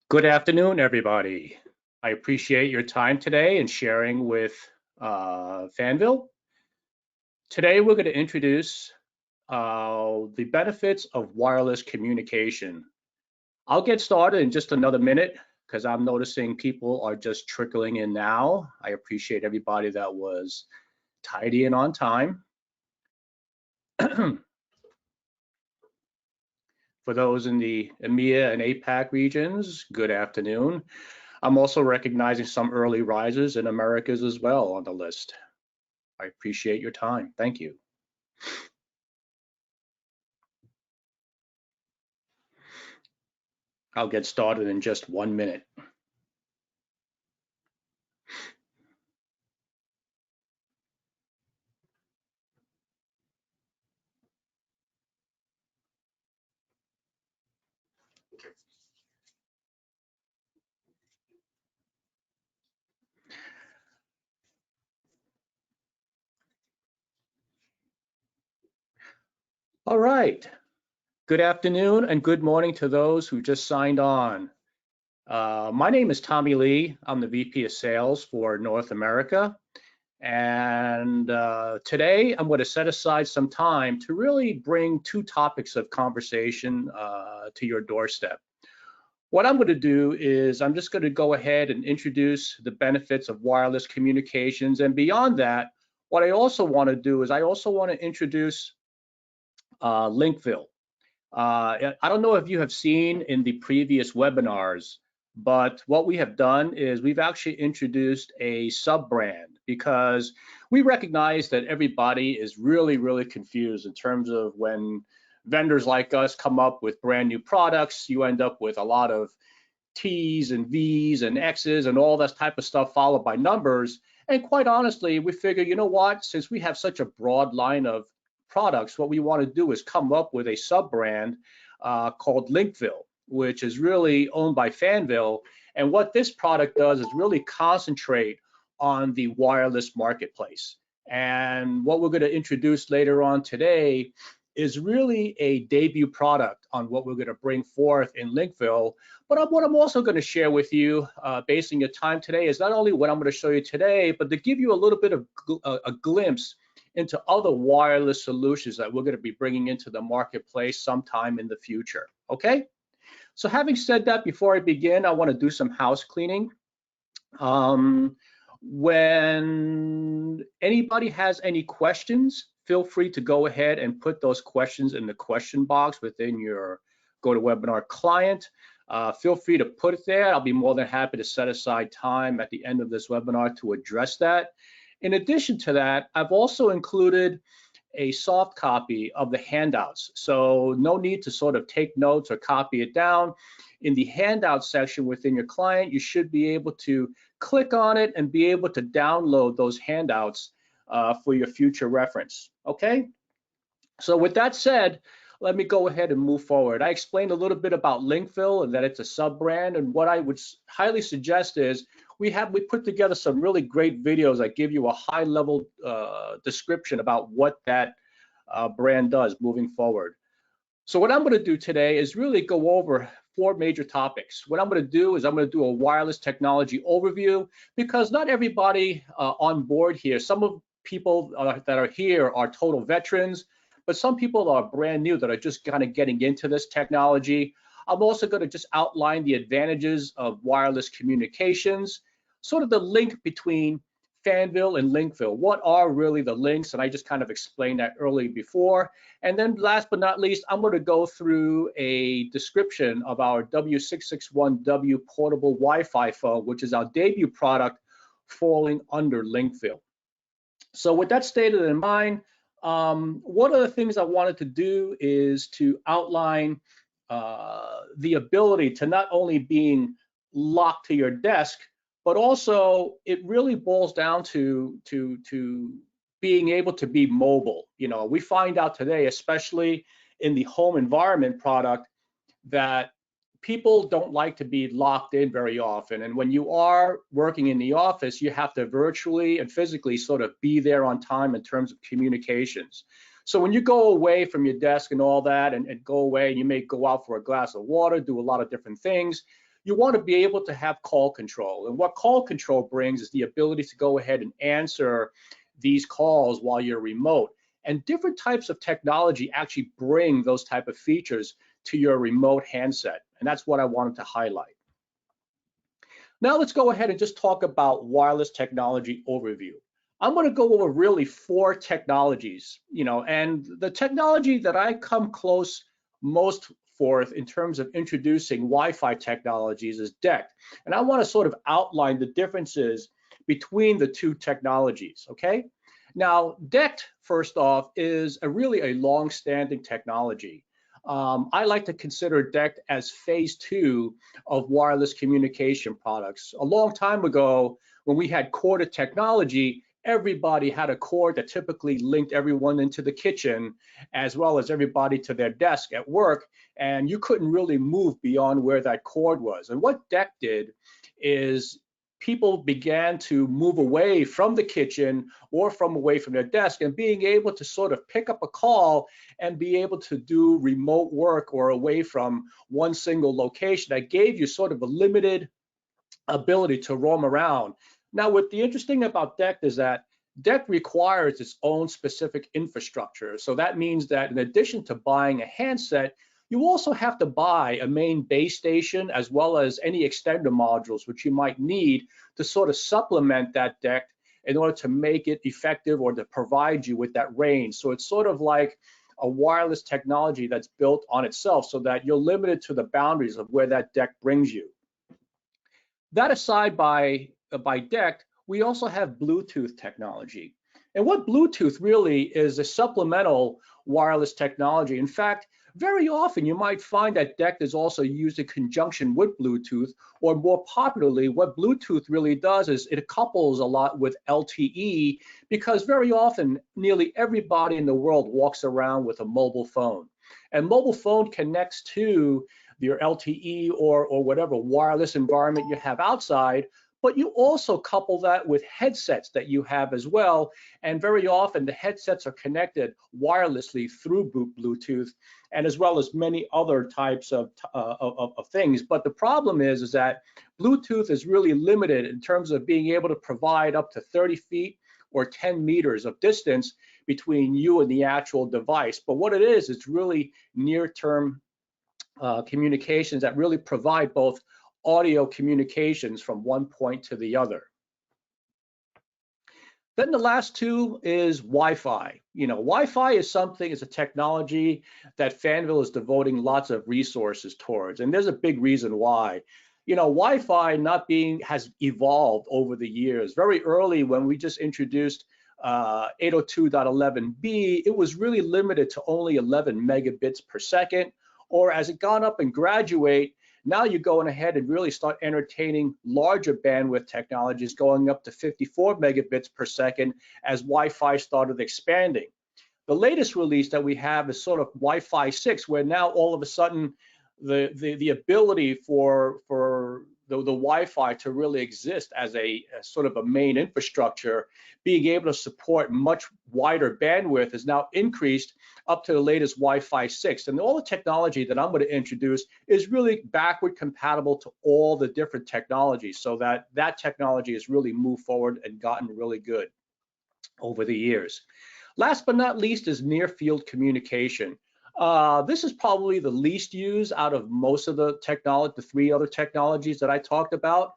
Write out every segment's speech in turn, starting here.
Good afternoon, everybody. I appreciate your time today and sharing with Fanvil. Today, we're going to introduce the benefits of wireless communication. I'll get started in just another minute because I'm noticing people are just trickling in now. I appreciate everybody that was tidy and on time. For those in the EMEA and APAC regions, good afternoon. I'm also recognizing some early risers in Americas as well on the list. I appreciate your time. Thank you. I'll get started in just 1 minute. All right. Good afternoon and good morning to those who just signed on. My name is Tommy Lee. I'm the VP of Sales for North America. And today I'm going to set aside some time to really bring two topics of conversation to your doorstep. What I'm going to do is I'm just going to go ahead and introduce the benefits of wireless communications. And beyond that, what I also want to do is I also want to introduce Linkville. I don't know if you have seen in the previous webinars, but what we have done is we've actually introduced a sub-brand because we recognize that everybody is really confused in terms of when vendors like us come up with brand new products, you end up with a lot of T's and V's and X's and all that type of stuff followed by numbers. And quite honestly, we figure, you know what, since we have such a broad line of products, what we want to do is come up with a sub-brand called Linkville, which is really owned by Fanvil. And what this product does is really concentrate on the wireless marketplace. And what we're going to introduce later on today is really a debut product on what we're going to bring forth in Linkville. But what I'm also going to share with you, based on your time today, is not only what I'm going to show you today, but to give you a little bit of a glimpse into other wireless solutions that we're going to be bringing into the marketplace sometime in the future. Okay? So having said that, before I begin, I want to do some house cleaning. When anybody has any questions, feel free to go ahead and put those questions in the question box within your GoToWebinar client. Feel free to put it there. I'll be more than happy to set aside time at the end of this webinar to address that. In addition to that, I've also included a soft copy of the handouts. So no need to sort of take notes or copy it down. In the handout section within your client, you should be able to click on it and be able to download those handouts for your future reference. Okay? So with that said, let me go ahead and move forward. I explained a little bit about Linkville and that it's a sub-brand, and what I would highly suggest is we put together some really great videos that give you a high-level description about what that brand does moving forward. So what I'm going to do today is really go over 4 major topics. What I'm going to do is I'm going to do a wireless technology overview, because not everybody on board here, some of people that are here are total veterans, but some people are brand new that are just kind of getting into this technology. I'm also going to just outline the advantages of wireless communications, sort of the link between Fanvil and Linkville. What are really the links? And I just kind of explained that earlier before. And then last but not least, I'm going to go through a description of our W661W portable Wi-Fi phone, which is our debut product falling under Linkville. So with that stated in mind, one of the things I wanted to do is to outline the ability to not only being locked to your desk, but also it really boils down to being able to be mobile. You know, we find out today, especially in the home environment product, that people don't like to be locked in very often. And when you are working in the office, you have to virtually and physically sort of be there on time in terms of communications. So when you go away from your desk and all that and go away, and you may go out for a glass of water, do a lot of different things, you want to be able to have call control. And what call control brings is the ability to go ahead and answer these calls while you're remote. And different types of technology actually bring those type of features to your remote handset. And that's what I wanted to highlight. Now let's go ahead and just talk about wireless technology overview. I'm going to go over really 4 technologies, and the technology that I come close most forth in terms of introducing Wi-Fi technologies is DECT. And I want to sort of outline the differences between the 2 technologies, okay? Now, DECT, first off, is really a long-standing technology. I like to consider DECT as phase 2 of wireless communication products. A long time ago, when we had corded technology, everybody had a cord that typically linked everyone into the kitchen, as well as everybody to their desk at work, and you couldn't really move beyond where that cord was. And what DECT did is people began to move away from the kitchen or from away from their desk, and being able to sort of pick up a call and be able to do remote work or away from one single location. That gave you sort of a limited ability to roam around. Now, what the interesting about DECT is that DECT requires its own specific infrastructure. So that means that in addition to buying a handset, you also have to buy a main base station as well as any extender modules which you might need to sort of supplement that DECT in order to make it effective or to provide you with that range. So it's sort of like a wireless technology that's built on itself so that you're limited to the boundaries of where that DECT brings you. That aside, by DECT, we also have Bluetooth technology. And what Bluetooth really is a supplemental wireless technology. In fact, very often you might find that DECT is also used in conjunction with Bluetooth, or more popularly, what Bluetooth really does is it couples a lot with LTE, because very often nearly everybody in the world walks around with a mobile phone. And mobile phone connects to your LTE or whatever wireless environment you have outside, but you also couple that with headsets that you have as well. And very often the headsets are connected wirelessly through Bluetooth, and as well as many other types of things. But the problem is that Bluetooth is really limited in terms of being able to provide up to 30 feet or 10 meters of distance between you and the actual device. But what it is, it's really near-term communications that really provide both audio communications from one point to the other. Then the last 2 is Wi-Fi. Wi-Fi is a technology that Fanvil is devoting lots of resources towards, and there's a big reason why. Wi-Fi has evolved over the years. Very early, when we just introduced 802.11b, it was really limited to only 11 megabits per second, or as it gone up and graduate, now you're going ahead and really start entertaining larger bandwidth technologies going up to 54 megabits per second as Wi-Fi started expanding. The latest release that we have is sort of Wi-Fi 6, where now all of a sudden the ability for the Wi-Fi to really exist as a sort of a main infrastructure, being able to support much wider bandwidth, is now increased up to the latest Wi-Fi 6. And all the technology that I'm going to introduce is really backward compatible to all the different technologies, so that technology has really moved forward and gotten really good over the years. Last but not least is near field communication. This is probably the least used out of most of the 3 other technologies that I talked about.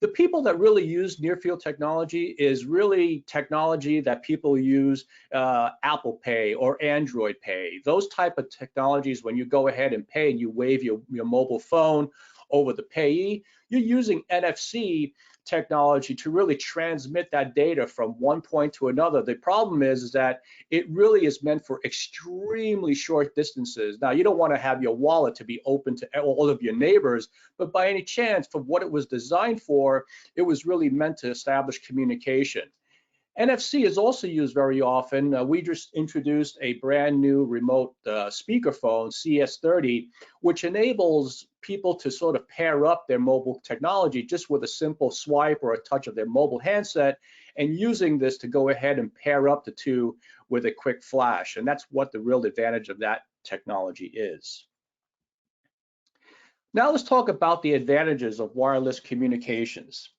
The people that really use near field technology is really technology that people use, Apple Pay or Android Pay. Those type of technologies, when you go ahead and pay and you wave your mobile phone over the payee, you're using NFC technology to really transmit that data from one point to another. The problem is that it really is meant for extremely short distances. Now, you don't want to have your wallet to be open to all of your neighbors, but by any chance, for what it was designed for, it was really meant to establish communication. NFC is also used very often. We just introduced a brand new remote speakerphone, CS30, which enables people to sort of pair up their mobile technology just with a simple swipe or a touch of their mobile handset, and using this to go ahead and pair up the 2 with a quick flash. And that's what the real advantage of that technology is. Now let's talk about the advantages of wireless communications.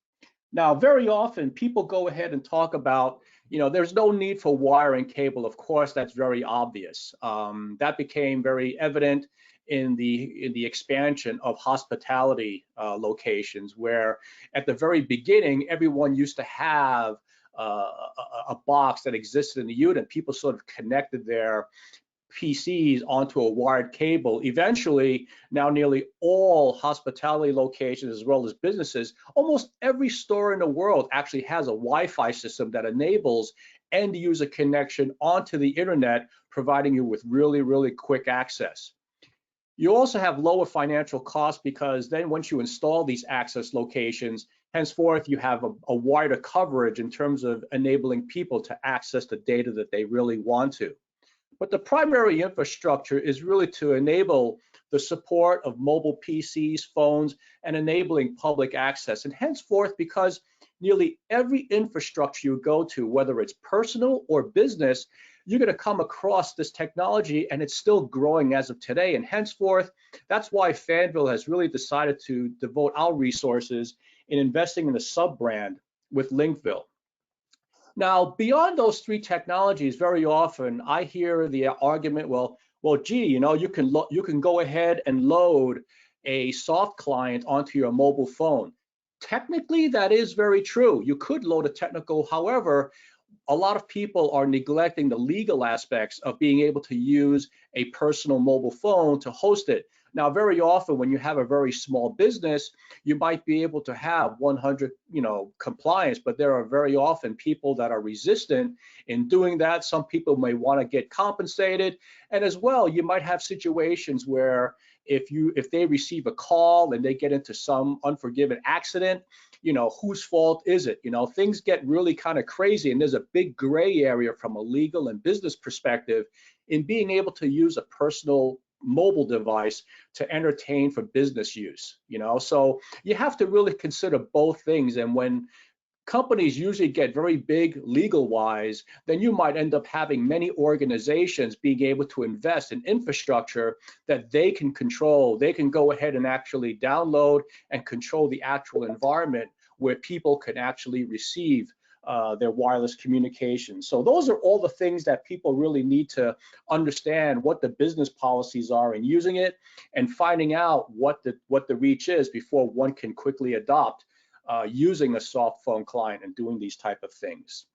Now, very often people go ahead and talk about, there's no need for wiring cable. Of course, that's very obvious. That became very evident in the expansion of hospitality locations, where at the very beginning, everyone used to have a box that existed in the unit. People sort of connected their PCs onto a wired cable. Eventually, now nearly all hospitality locations as well as businesses, almost every store in the world actually has a Wi-Fi system that enables end user connection onto the internet, providing you with really, really quick access. You also have lower financial costs because then once you install these access locations, henceforth you have a wider coverage in terms of enabling people to access the data that they really want to. But the primary infrastructure is really to enable the support of mobile PCs, phones, and enabling public access. And henceforth, because nearly every infrastructure you go to, whether it's personal or business, you're going to come across this technology, and it's still growing as of today. And henceforth, that's why Fanvil has really decided to devote our resources in investing in a sub-brand with Linkville. Now, beyond those three technologies, very often I hear the argument, well, gee, you can go ahead and load a soft client onto your mobile phone. Technically, that is very true. You could load a technical, however, a lot of people are neglecting the legal aspects of being able to use a personal mobile phone to host it. Now, very often when you have a very small business, you might be able to have 100, compliance, but there are very often people that are resistant in doing that. Some people may want to get compensated. And as well, you might have situations where if they receive a call and they get into some unforgiven accident, whose fault is it? Things get really kind of crazy, and there's a big gray area from a legal and business perspective in being able to use a personal mobile device to entertain for business use. So you have to really consider both things. And when companies usually get very big legal wise, then you might end up having many organizations being able to invest in infrastructure that they can control. They can go ahead and actually download and control the actual environment where people can actually receive their wireless communication. So those are all the things that people really need to understand, what the business policies are in using it, and finding out what the reach is before one can quickly adopt using a soft phone client and doing these type of things.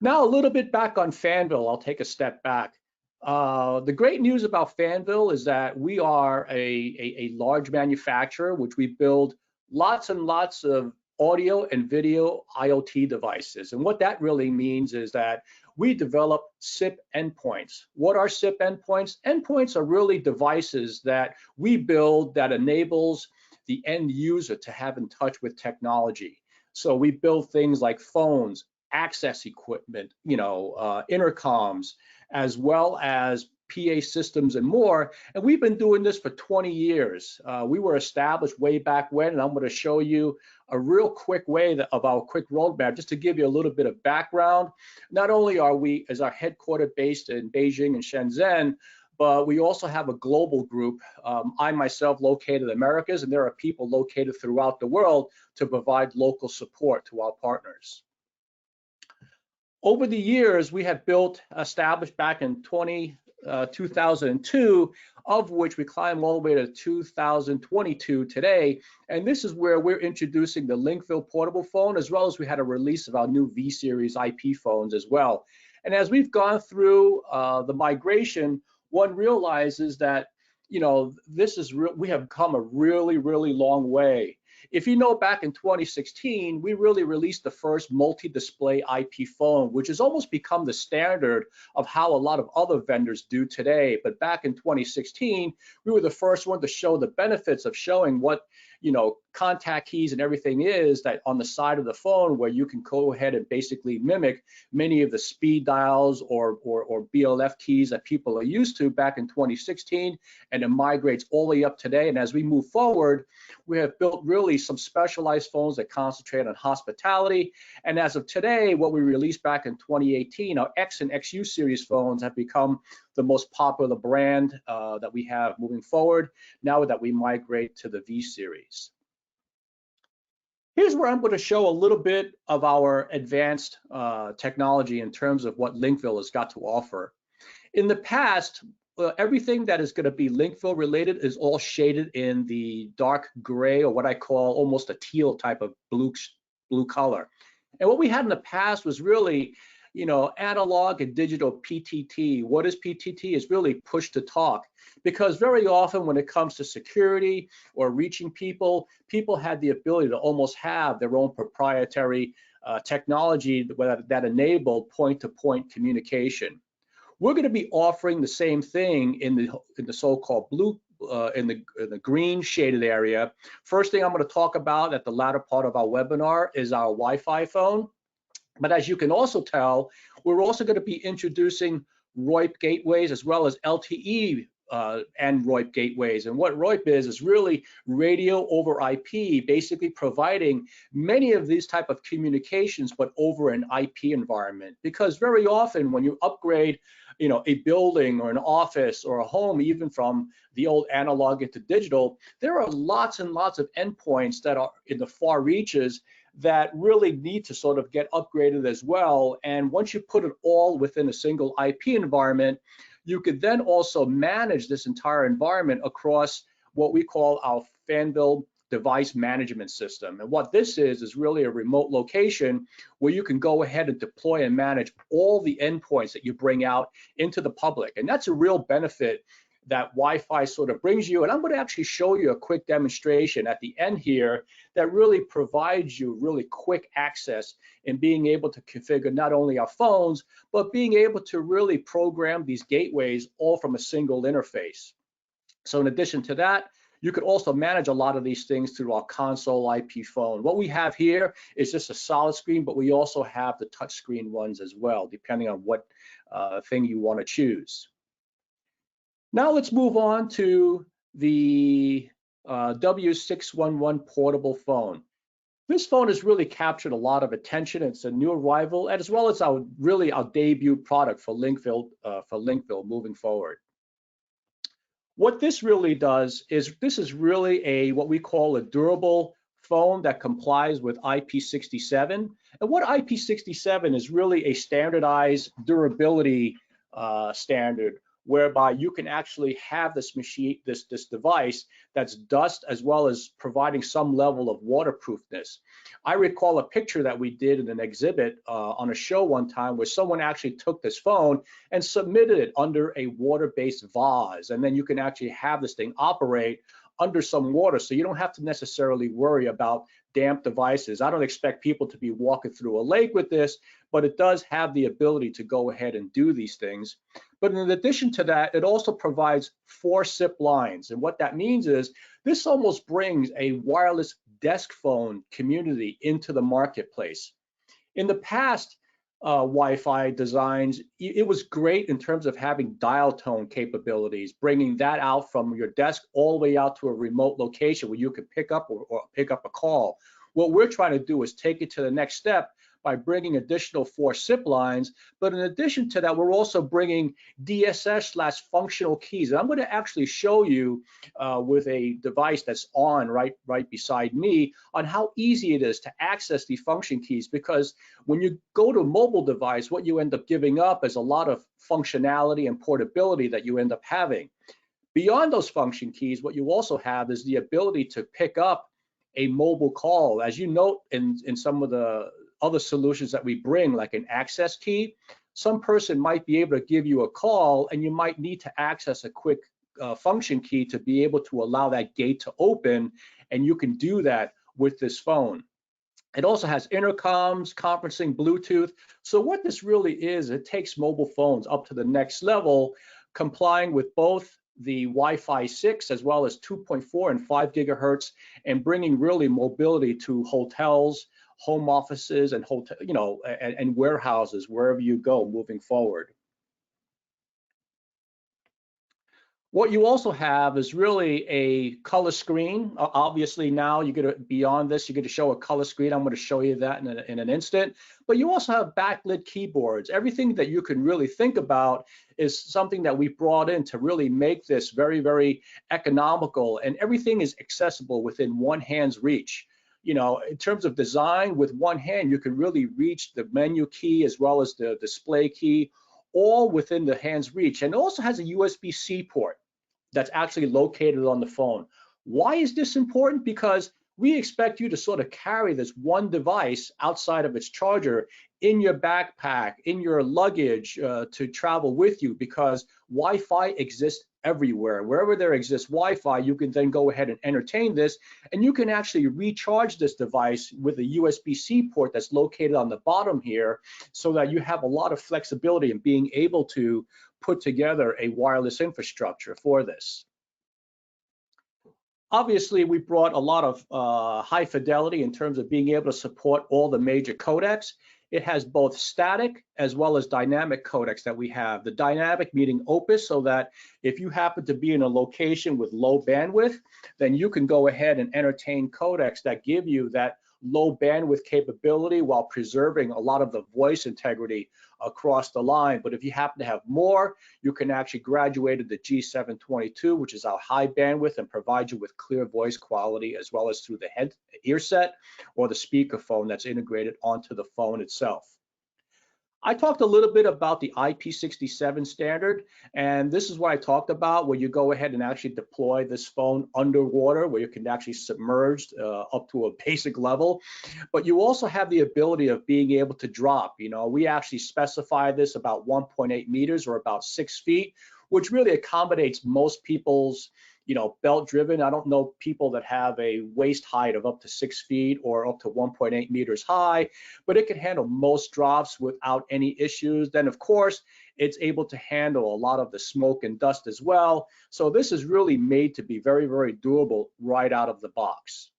Now, a little bit back on Fanvil, I'll take a step back. The great news about Fanvil is that we are a large manufacturer, which we build lots and lots of audio and video IoT devices. And what that really means is that we develop SIP endpoints. What are SIP endpoints? Endpoints are really devices that we build that enables the end user to have in touch with technology. So we build things like phones, access equipment, intercoms, as well as PA systems and more. And we've been doing this for 20 years. We were established way back when, and I'm going to show you a real quick way of our quick roadmap, just to give you a little bit of background. Not only is our headquarters based in Beijing and Shenzhen, but we also have a global group. I myself located in the Americas, and there are people located throughout the world to provide local support to our partners. Over the years, we have established back in 2002, of which we climbed all the way to 2022 today. And this is where we're introducing the Linkville portable phone, as well as we had a release of our new V-Series IP phones as well. And as we've gone through the migration, one realizes that, we have come a really, really long way. If you know, back in 2016, we really released the first multi-display IP phone, which has almost become the standard of how a lot of other vendors do today. But back in 2016, we were the first one to show the benefits of showing what, contact keys and everything is that on the side of the phone, where you can go ahead and basically mimic many of the speed dials or BLF keys that people are used to back in 2016, and it migrates all the way up today. And as we move forward, we have built really really some specialized phones that concentrate on hospitality. And as of today, what we released back in 2018, our X and XU series phones have become the most popular brand that we have moving forward now that we migrate to the V series. Here's where I'm going to show a little bit of our advanced technology in terms of what Linkville has got to offer. In the past, everything that is going to be Linkville related is all shaded in the dark gray, or what I call almost a teal type of blue color. And what we had in the past was really, analog and digital PTT. What is PTT? It's really push to talk, because very often when it comes to security or reaching people, people had the ability to almost have their own proprietary technology that enabled point-to-point communication. We're going to be offering the same thing in the so-called blue, in the green shaded area. First thing I'm going to talk about at the latter part of our webinar is our Wi-Fi phone. But as you can also tell, we're also going to be introducing VoIP gateways as well as LTE and VoIP gateways. And what VoIP is really radio over IP, basically providing many of these type of communications, but over an IP environment. Because very often when you upgrade, a building or an office or a home, even from the old analog into digital, there are lots and lots of endpoints that are in the far reaches that really need to sort of get upgraded as well. And once you put it all within a single IP environment, you could then also manage this entire environment across what we call our Fanvil device management system. And what this is really a remote location where you can go ahead and deploy and manage all the endpoints that you bring out into the public. And that's a real benefit that Wi-Fi sort of brings you. And I'm going to actually show you a quick demonstration at the end here that really provides you really quick access in being able to configure not only our phones, but being able to really program these gateways all from a single interface. So in addition to that, you could also manage a lot of these things through our console IP phone. What we have here is just a solid screen, but we also have the touchscreen ones as well, depending on what thing you want to choose. Now let's move on to the W611 portable phone. This phone has really captured a lot of attention. It's a new arrival, as well as our debut product for Linkville moving forward. What this really does is this is really what we call a durable phone that complies with IP67. And what IP67 is really a standardized durability standard, whereby you can actually have this device that's dust as well as providing some level of waterproofness. I recall a picture that we did in an exhibit on a show one time where someone actually took this phone and submitted it under a water-based vase, and then you can actually have this thing operate under some water, so you don't have to necessarily worry about damp devices. I don't expect people to be walking through a lake with this, but it does have the ability to go ahead and do these things. But in addition to that, it also provides 4 SIP lines. And what that means is this almost brings a wireless desk phone community into the marketplace. In the past, Wi-Fi designs, it was great in terms of having dial tone capabilities, bringing that out from your desk all the way out to a remote location where you could pick up or pick up a call. What we're trying to do is take it to the next step by bringing additional 4 SIP lines, but in addition to that, we're also bringing DSS/functional keys. And I'm going to actually show you with a device that's on right beside me on how easy it is to access the function keys, because when you go to a mobile device, what you end up giving up is a lot of functionality and portability that you end up having. Beyond those function keys, what you also have is the ability to pick up a mobile call. As you note in some of the other solutions that we bring, like an access key, some person might be able to give you a call and you might need to access a quick function key to be able to allow that gate to open, and you can do that with this phone. It also has intercoms, conferencing, Bluetooth. So what this really is, it takes mobile phones up to the next level, complying with both the Wi-Fi 6 as well as 2.4 and 5 gigahertz, and bringing really mobility to hotels, home offices, and and warehouses, wherever you go moving forward. What you also have is really a color screen. Obviously now you're going to, beyond this, you're going to show a color screen. I'm going to show you that in an instant. But you also have backlit keyboards. Everything that you can really think about is something that we brought in to really make this very, very economical, and everything is accessible within one hand's reach. You know, in terms of design, with one hand, you can really reach the menu key as well as the display key, all within the hand's reach. And it also has a USB-C port that's actually located on the phone. Why is this important? Because we expect you to sort of carry this one device outside of its charger in your backpack, in your luggage, to travel with you, because Wi-Fi exists everywhere. Wherever there exists Wi-Fi, you can then go ahead and entertain this, and you can actually recharge this device with a USB-C port that's located on the bottom here, so that you have a lot of flexibility in being able to put together a wireless infrastructure for this. Obviously, we brought a lot of high fidelity in terms of being able to support all the major codecs. It has both static as well as dynamic codecs that we have. The dynamic meaning Opus, so that if you happen to be in a location with low bandwidth, then you can go ahead and entertain codecs that give you that low bandwidth capability while preserving a lot of the voice integrity across the line. But if you happen to have more, you can actually graduate to the G722, which is our high bandwidth and provides you with clear voice quality, as well as through the ear set or the speakerphone that's integrated onto the phone itself. I talked a little bit about the IP67 standard, and this is what I talked about, where you go ahead and actually deploy this phone underwater, where you can actually submerge up to a basic level. But you also have the ability of being able to drop. You know, we actually specify this about 1.8 meters or about 6 feet, which really accommodates most people's, you know, belt driven. I don't know people that have a waist height of up to 6 feet or up to 1.8 meters high, but it can handle most drops without any issues. Then of course, it's able to handle a lot of the smoke and dust as well. So this is really made to be very, very doable right out of the box.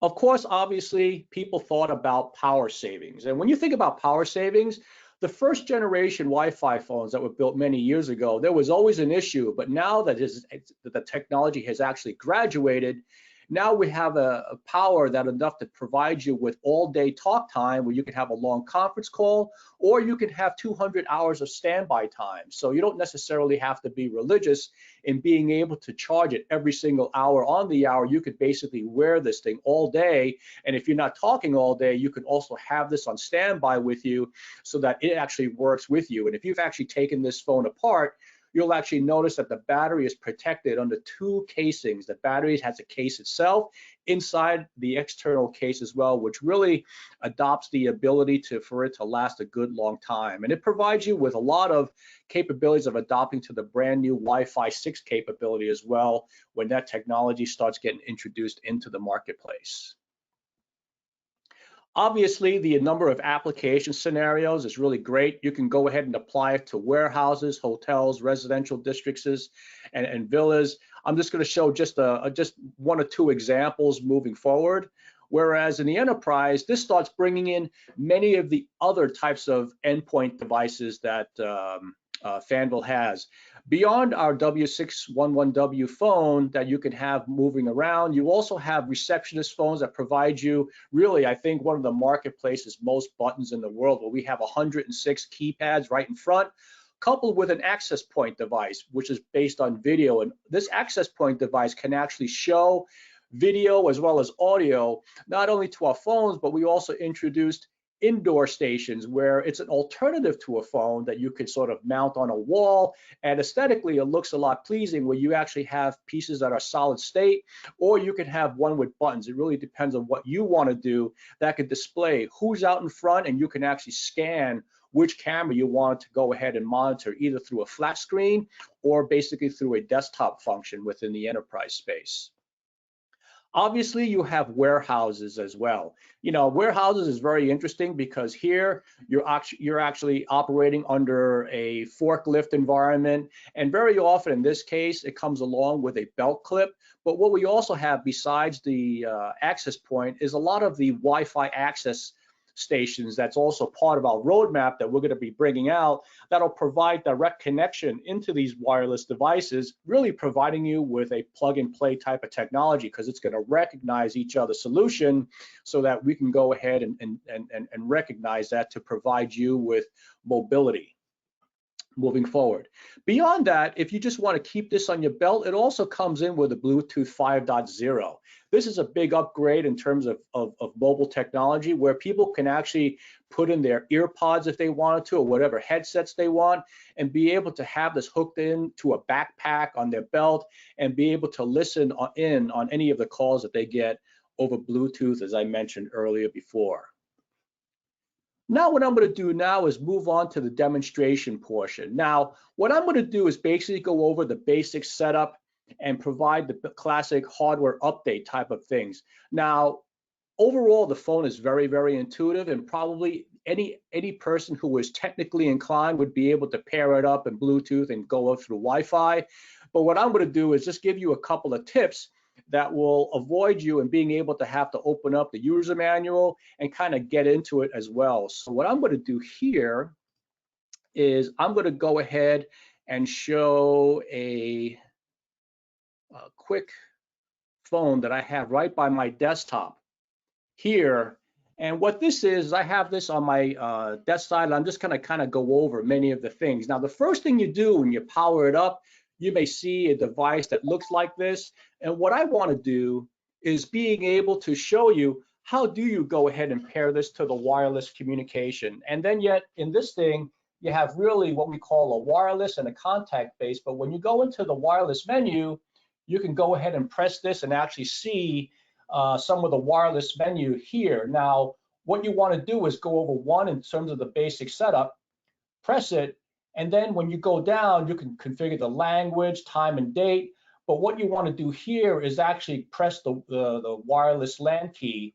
Of course, obviously, people thought about power savings. And when you think about power savings, the first generation Wi-Fi phones that were built many years ago, there was always an issue. But now that the technology has actually graduated, now we have a power that enough to provide you with all day talk time, where you can have a long conference call, or you can have 200 hours of standby time. So you don't necessarily have to be religious in being able to charge it every single hour on the hour. You could basically wear this thing all day. And if you're not talking all day, you can also have this on standby with you so that it actually works with you. And if you've actually taken this phone apart, you'll actually notice that the battery is protected under 2 casings. The battery has a case itself inside the external case as well, which really adopts the ability for it to last a good long time. And it provides you with a lot of capabilities of adopting to the brand new Wi-Fi 6 capability as well, when that technology starts getting introduced into the marketplace. Obviously, the number of application scenarios is really great. You can go ahead and apply it to warehouses, hotels, residential districts, and villas. I'm just going to show just 1 or 2 examples moving forward. Whereas in the enterprise, this starts bringing in many of the other types of endpoint devices that Fanvil has. Beyond our W611W phone that you can have moving around, you also have receptionist phones that provide you really, I think, one of the marketplace's most buttons in the world, where we have 106 keypads right in front, coupled with an access point device, which is based on video. And this access point device can actually show video as well as audio, not only to our phones, but we also introduced indoor stations, where it's an alternative to a phone that you could sort of mount on a wall, and aesthetically it looks a lot pleasing, where you actually have pieces that are solid state, or you could have one with buttons. It really depends on what you want to do. That could display who's out in front, and you can actually scan which camera you want to go ahead and monitor, either through a flat screen or basically through a desktop function within the enterprise space. Obviously, you have warehouses as well. You know, warehouses is very interesting because here you're actually operating under a forklift environment, and very often in this case it comes along with a belt clip. But what we also have besides the access point is a lot of the Wi-Fi access stations that's also part of our roadmap that we're going to be bringing out that'll provide direct connection into these wireless devices, really providing you with a plug and play type of technology, because it's going to recognize each other's solution so that we can go ahead and recognize that to provide you with mobility moving forward. Beyond that, if you just want to keep this on your belt, it also comes in with a Bluetooth 5.0. This is a big upgrade in terms of mobile technology, where people can actually put in their ear pods if they wanted to, or whatever headsets they want, and be able to have this hooked in to a backpack on their belt and be able to listen in on any of the calls that they get over Bluetooth, as I mentioned earlier before. Now what I'm going to do now is move on to the demonstration portion. Now what I'm going to do is basically go over the basic setup and provide the classic hardware update type of things. Now overall the phone is very, very intuitive, and probably any person who is technically inclined would be able to pair it up in Bluetooth and go up through Wi-Fi. But what I'm going to do is just give you a couple of tips that will avoid you and being able to have to open up the user manual and kind of get into it as well. So what I'm going to do here is I'm going to go ahead and show a quick phone that I have right by my desktop here. And what this is, I have this on my desk side, and I'm just going to kind of go over many of the things. Now, the first thing you do when you power it up, you may see a device that looks like this. And what I want to do is being able to show you how do you go ahead and pair this to the wireless communication. And then yet in this thing, you have really what we call a wireless and a contact base. But when you go into the wireless menu, you can go ahead and press this and actually see some of the wireless menu here. Now, what you want to do is go over one in terms of the basic setup, press it, and then when you go down, you can configure the language, time and date. But what you want to do here is actually press the wireless LAN key.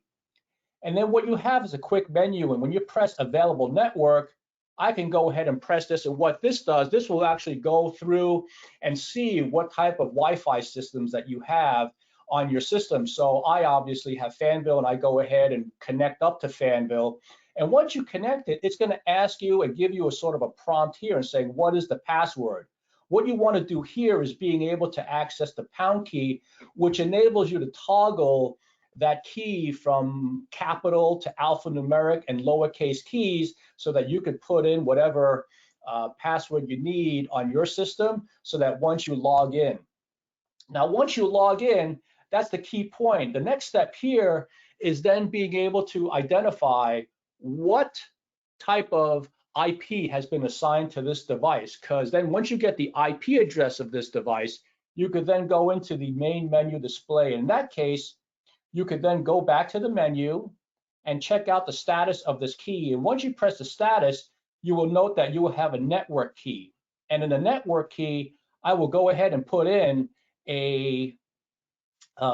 And then what you have is a quick menu. And when you press available network, I can go ahead and press this. And what this does, this will actually go through and see what type of Wi-Fi systems that you have on your system. So I obviously have Fanvil, and I go ahead and connect up to Fanvil. And once you connect it, it's going to ask you and give you a sort of a prompt here and saying, what is the password? What you want to do here is being able to access the pound key, which enables you to toggle that key from capital to alphanumeric and lowercase keys so that you could put in whatever password you need on your system so that once you log in. Now, once you log in, that's the key point. The next step here is then being able to identify what type of IP has been assigned to this device, because then once you get the IP address of this device, you could then go into the main menu display. In that case, you could then go back to the menu and check out the status of this key. And once you press the status, you will note that you will have a network key. And in the network key, I will go ahead and put in a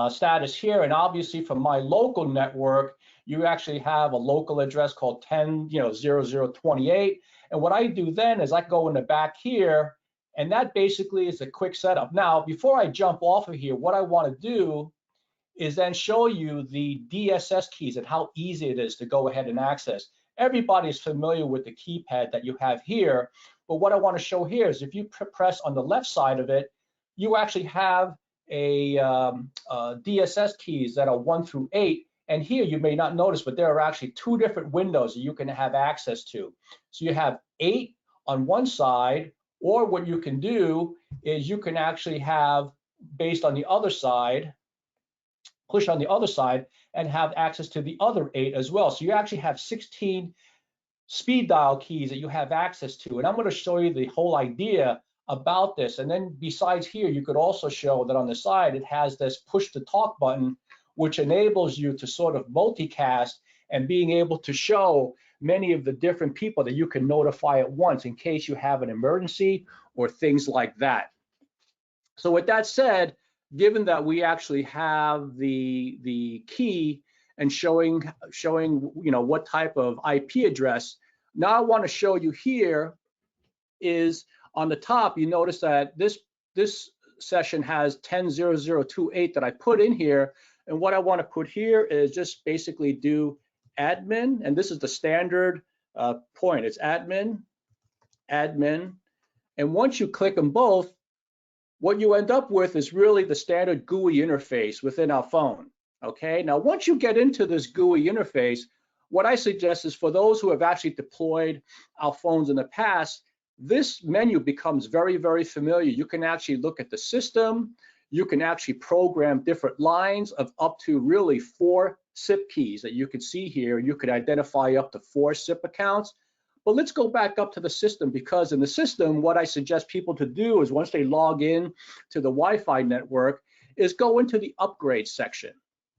status here. And obviously from my local network, you actually have a local address called 10.0028. And what I do then is I go in the back here, and that basically is a quick setup. Now, before I jump off of here, what I want to do is then show you the DSS keys and how easy it is to go ahead and access. Everybody's familiar with the keypad that you have here, but what I want to show here is if you press on the left side of it, you actually have a DSS keys that are 1 through 8. And here you may not notice, but there are actually 2 different windows that you can have access to. So you have 8 on one side, or what you can do is you can actually have, based on the other side, push on the other side and have access to the other 8 as well. So you actually have 16 speed dial keys that you have access to. And I'm going to show you the whole idea about this. And then besides here, you could also show that on the side, it has this push to talk button, which enables you to sort of multicast and being able to show many of the different people that you can notify at once in case you have an emergency or things like that. So with that said, given that we actually have the key and showing what type of IP address, now I want to show you here is on the top, you notice that this session has 10.0028 that I put in here. And what I want to put here is just basically do admin, and this is the standard point. It's admin, admin, and once you click them both, what you end up with is really the standard GUI interface within our phone. Okay, now once you get into this GUI interface, what I suggest is for those who have actually deployed our phones in the past, this menu becomes very, very familiar. You can actually look at the system. You can actually program different lines of up to really 4 SIP keys that you can see here. You could identify up to 4 SIP accounts. But let's go back up to the system, because in the system, what I suggest people to do is once they log in to the Wi-Fi network is go into the upgrade section.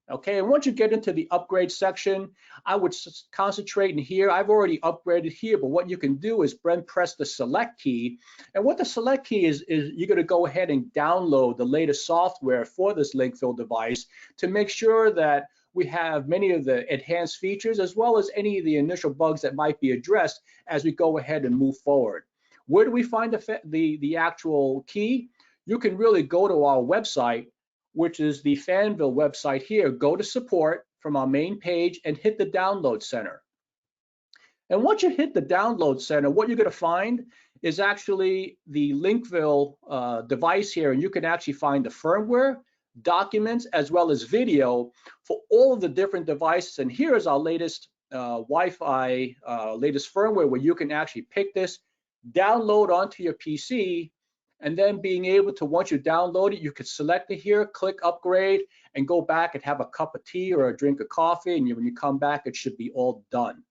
Okay, and once you get into the upgrade section, I would concentrate in here. I've already upgraded here, but what you can do is press the select key. And what the select key is you're going to go ahead and download the latest software for this link fill device to make sure that we have many of the enhanced features as well as any of the initial bugs that might be addressed as we go ahead and move forward. Where do we find the actual key? You can really go to our website, which is the Fanvil website here. Go to support from our main page and hit the download center. And once you hit the download center, what you're going to find is actually the Linkville device here, and you can actually find the firmware, documents, as well as video for all of the different devices. And here is our latest Wi-Fi, latest firmware, where you can actually pick this, download onto your PC, and then being able to, once you download it, you can select it here, click upgrade, and go back and have a cup of tea or a drink of coffee, and when you come back, it should be all done.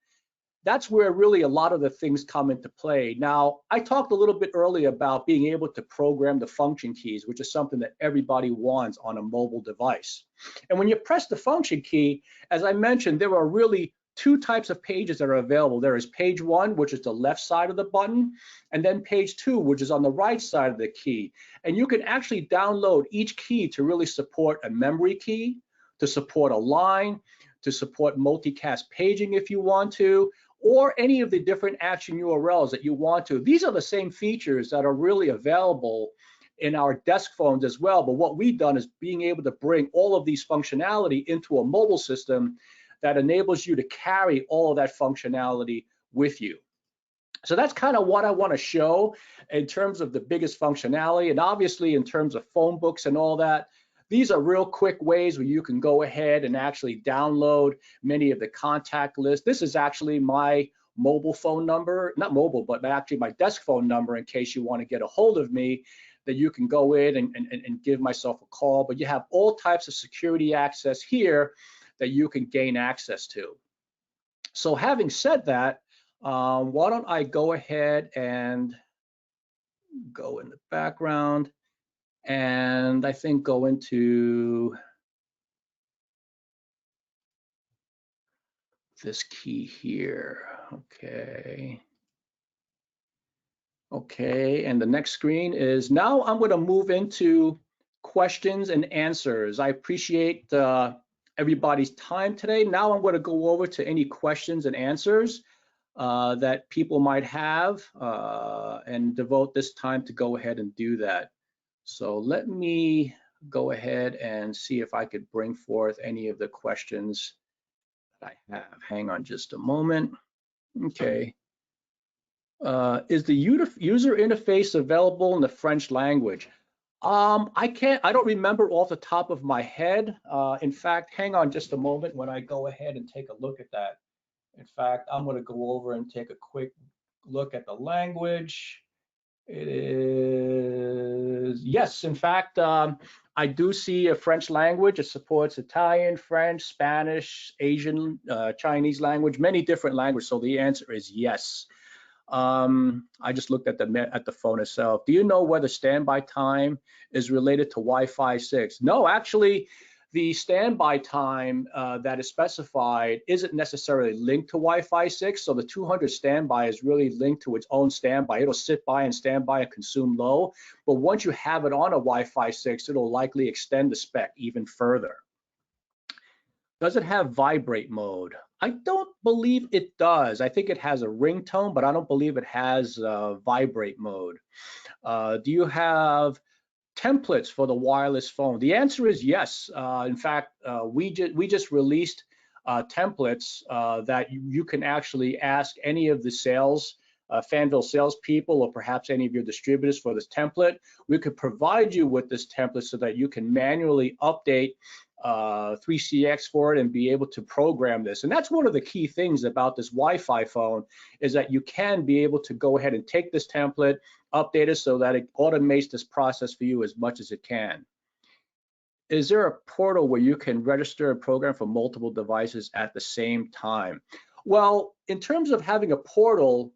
That's where really a lot of the things come into play. Now, I talked a little bit earlier about being able to program the function keys, which is something that everybody wants on a mobile device. And when you press the function key, as I mentioned, there are really 2 types of pages that are available. There is page 1, which is the left side of the button, and then page 2, which is on the right side of the key. And you can actually download each key to really support a memory key, to support a line, to support multicast paging if you want to, or any of the different action URLs that you want to. These are the same features that are really available in our desk phones as well, but what we've done is being able to bring all of these functionality into a mobile system that enables you to carry all of that functionality with you. So that's kind of what I want to show in terms of the biggest functionality, and obviously in terms of phone books and all that. These are real quick ways where you can go ahead and actually download many of the contact lists. This is actually my mobile phone number, not mobile, but actually my desk phone number in case you want to get a hold of me, that you can go in and give myself a call. But you have all types of security access here that you can gain access to. So having said that, why don't I go ahead and go in the background, and I think go into this key here. Okay. Okay, and the next screen is, now I'm going to move into questions and answers. I appreciate everybody's time today. Now I'm going to go over to any questions and answers that people might have and devote this time to go ahead and do that. So let me go ahead and see if I could bring forth any of the questions that I have. Hang on just a moment. Okay. Is the user interface available in the French language? I don't remember off the top of my head. In fact, hang on just a moment when I go ahead and take a look at that. In fact, I'm going to go over and take a quick look at the language. It is, yes, in fact, I do see a French language. It supports Italian, French, Spanish, Asian, Chinese language, many different languages. So the answer is yes. I just looked at the phone itself. Do you know whether standby time is related to Wi-Fi 6? No, actually, the standby time that is specified isn't necessarily linked to Wi-Fi 6. So the 200 standby is really linked to its own standby. It'll sit by and stand by and consume low. But once you have it on a Wi-Fi 6, it'll likely extend the spec even further. Does it have vibrate mode? I don't believe it does. I think it has a ringtone, but I don't believe it has vibrate mode. Do you have templates for the wireless phone? The answer is yes. In fact, we just released templates that you can actually ask any of the sales, Fanvil salespeople, or perhaps any of your distributors for this template. We could provide you with this template so that you can manually update 3CX for it and be able to program this. And that's one of the key things about this Wi-Fi phone, is that you can be able to go ahead and take this template, update it so that it automates this process for you as much as it can. Is there a portal where you can register a program for multiple devices at the same time? Well, in terms of having a portal,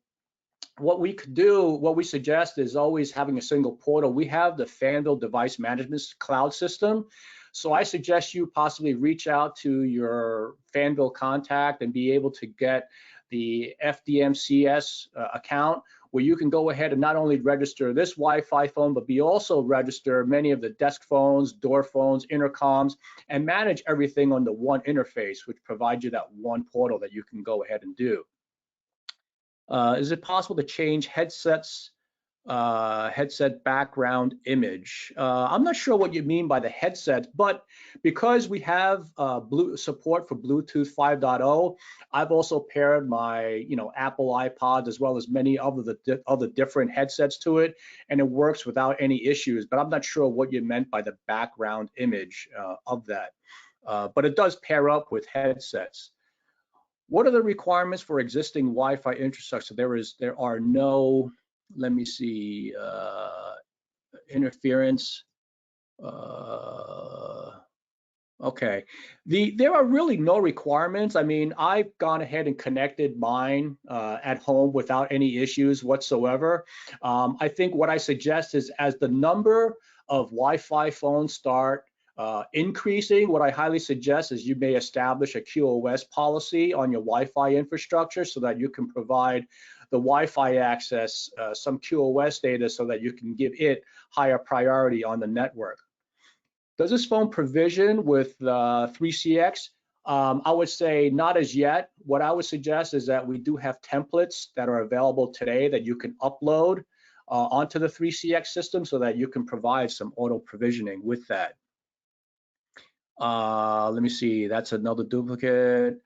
what we could do, what we suggest is always having a single portal. We have the Fanvil device management cloud system. So I suggest you possibly reach out to your Fanvil contact and be able to get the FDMCS account, where you can go ahead and not only register this Wi-Fi phone, but also register many of the desk phones, door phones, intercoms, and manage everything on the one interface, which provides you that one portal that you can go ahead and do. Is it possible to change headset background image? I'm not sure what you mean by the headset, but because we have support for Bluetooth 5.0, I've also paired my Apple iPods as well as many other different headsets to it, and it works without any issues. But I'm not sure what you meant by the background image of that. But it does pair up with headsets. What are the requirements for existing Wi-Fi infrastructure? There are no, let me see, interference. Okay, there are really no requirements. I mean, I've gone ahead and connected mine at home without any issues whatsoever. I think what I suggest is, as the number of Wi-Fi phones start increasing, what I highly suggest is you may establish a QoS policy on your Wi-Fi infrastructure so that you can provide the Wi-Fi access some QoS data so that you can give it higher priority on the network. Does this phone provision with 3CX? I would say not as yet. What I would suggest is that we do have templates that are available today that you can upload onto the 3CX system so that you can provide some auto provisioning with that. Let me see, that's another duplicate.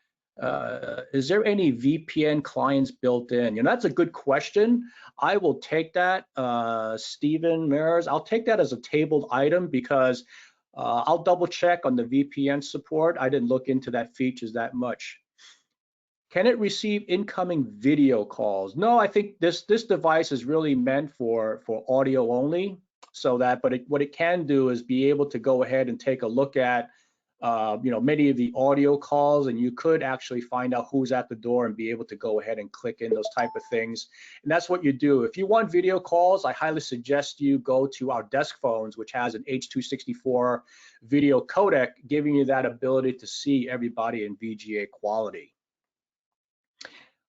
Is there any VPN clients built in? That's a good question. I will take that, Stephen Mears. I'll take that as a tabled item because I'll double check on the VPN support. I didn't look into that features that much. Can it receive incoming video calls? No, I think this device is really meant for audio only. So that, but what it can do is be able to go ahead and take a look at many of the audio calls, and you could actually find out who's at the door and be able to go ahead and click in those type of things. And that's what you do. If you want video calls, I highly suggest you go to our desk phones, which has an H.264 video codec, giving you that ability to see everybody in VGA quality.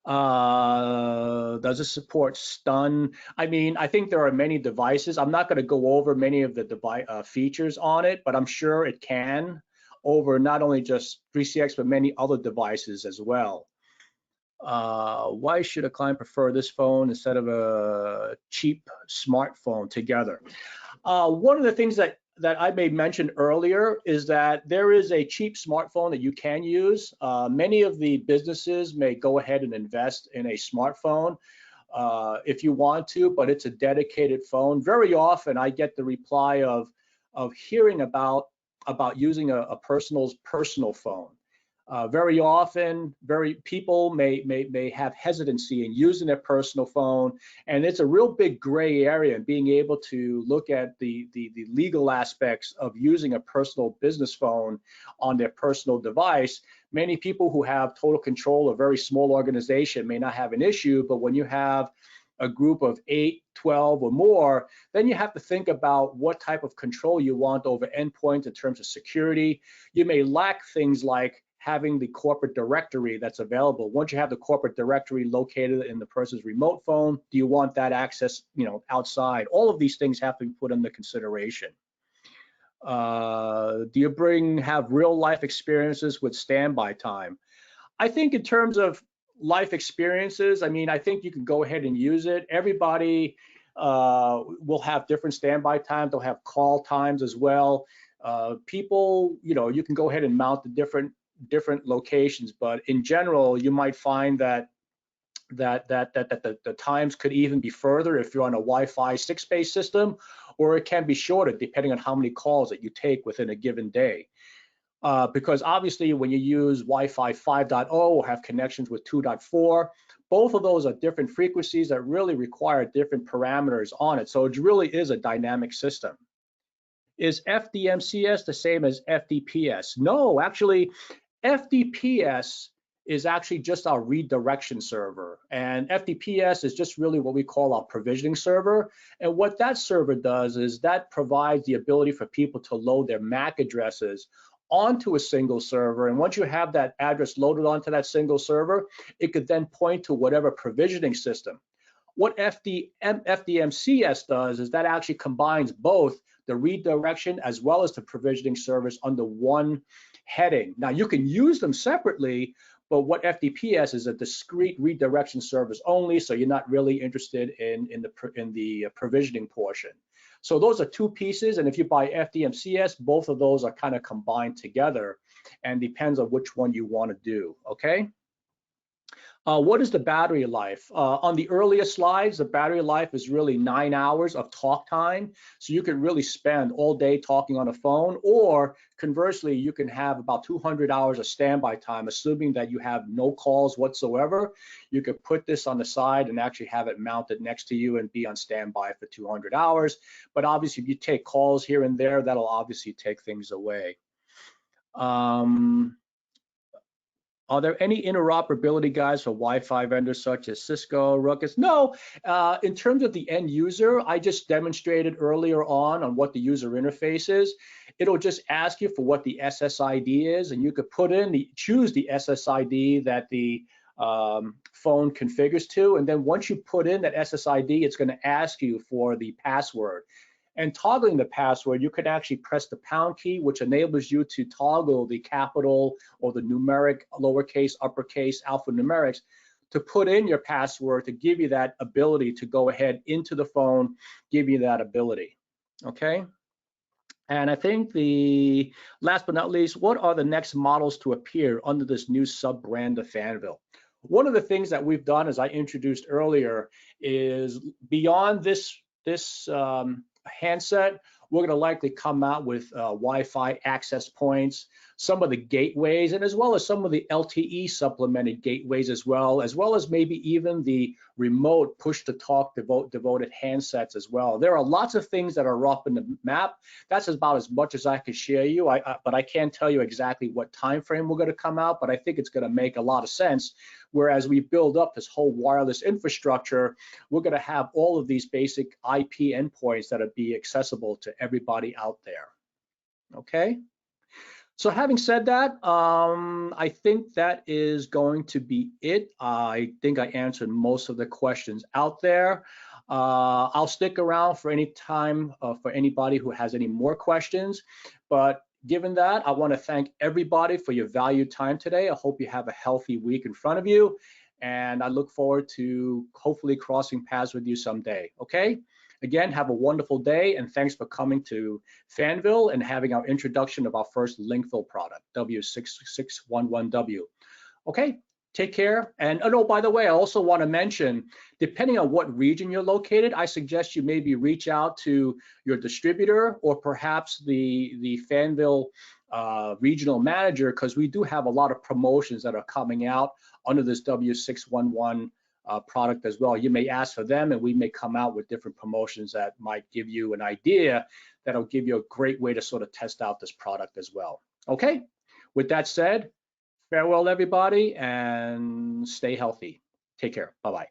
Does it support stun? I mean, I think there are many devices. I'm not going to go over many of the features on it, but I'm sure it can over not only just 3CX, but many other devices as well. Why should a client prefer this phone instead of a cheap smartphone together? One of the things that I may mention earlier is that there is a cheap smartphone that you can use. Many of the businesses may go ahead and invest in a smartphone if you want to, but it's a dedicated phone. Very often I get the reply of hearing about using a personal phone. Very often, people may have hesitancy in using their personal phone, and it's a real big gray area in being able to look at the legal aspects of using a personal business phone on their personal device. Many people who have total control of a very small organization may not have an issue, but when you have a group of 8, 12 or more, then you have to think about what type of control you want over endpoints in terms of security. You may lack things like having the corporate directory that's available. Once you have the corporate directory located in the person's remote phone, do you want that access, outside? All of these things have to be put into consideration. Do you have real life experiences with standby time? I think in terms of life experiences, I mean, I think you can go ahead and use it. Everybody will have different standby times. They'll have call times as well. People, you can go ahead and mount the different different locations, but in general, you might find that the times could even be further if you're on a Wi-Fi 6-based system, or it can be shorter depending on how many calls that you take within a given day. Because obviously when you use Wi-Fi 5.0 or have connections with 2.4, both of those are different frequencies that really require different parameters on it. So it really is a dynamic system. Is FDMCS the same as FDPS? No, actually, FDPS is actually just our redirection server, and FDPS is just really what we call our provisioning server. And what that server does is that provides the ability for people to load their MAC addresses onto a single server, and once you have that address loaded onto that single server, it could then point to whatever provisioning system. What FDMCS does is that actually combines both the redirection as well as the provisioning service under one heading. Now you can use them separately, but what FDPS is a discrete redirection service only, so you're not really interested in the provisioning portion. So those are two pieces, and if you buy FDMCS, both of those are kind of combined together, and depends on which one you want to do, okay? What is the battery life? On the earlier slides, the battery life is really 9 hours of talk time. So you can really spend all day talking on a phone, or conversely, you can have about 200 hours of standby time, assuming that you have no calls whatsoever. You could put this on the side and actually have it mounted next to you and be on standby for 200 hours. But obviously, if you take calls here and there, that'll obviously take things away. Are there any interoperability guides for Wi-Fi vendors such as Cisco, Ruckus? No, in terms of the end user, I just demonstrated earlier on what the user interface is. It'll just ask you for what the SSID is, and you could put in choose the SSID that the phone configures to, and then once you put in that SSID, it's going to ask you for the password. And toggling the password, you can actually press the pound key, which enables you to toggle the capital or the numeric, lowercase, uppercase, alphanumerics to put in your password to give you that ability to go ahead into the phone, give you that ability, okay? And I think the last but not least, what are the next models to appear under this new sub-brand of Fanvil? One of the things that we've done, as I introduced earlier, is beyond this handset, we're going to likely come out with Wi-Fi access points, some of the gateways, and as well as some of the LTE supplemented gateways as well as maybe even the remote push-to-talk devoted handsets as well. There are lots of things that are up in the map. That's about as much as I can share you, but I can't tell you exactly what time frame we're going to come out, but I think it's going to make a lot of sense. Whereas we build up this whole wireless infrastructure, we're going to have all of these basic IP endpoints that will be accessible to everybody out there. Okay. So having said that, I think that is going to be it. I think I answered most of the questions out there. I'll stick around for any time for anybody who has any more questions. But given that, I want to thank everybody for your valued time today. I hope you have a healthy week in front of you. And I look forward to hopefully crossing paths with you someday. Okay? Again, have a wonderful day, and thanks for coming to Fanvil and having our introduction of our first Linkville product, W6611W. Okay, take care. And oh, by the way, I also want to mention, depending on what region you're located, I suggest you maybe reach out to your distributor or perhaps the Fanvil regional manager, because we do have a lot of promotions that are coming out under this W611 product as well. You may ask for them, and we may come out with different promotions that might give you an idea that'll give you a great way to sort of test out this product as well. Okay, with that said, farewell everybody, and stay healthy. Take care. Bye-bye.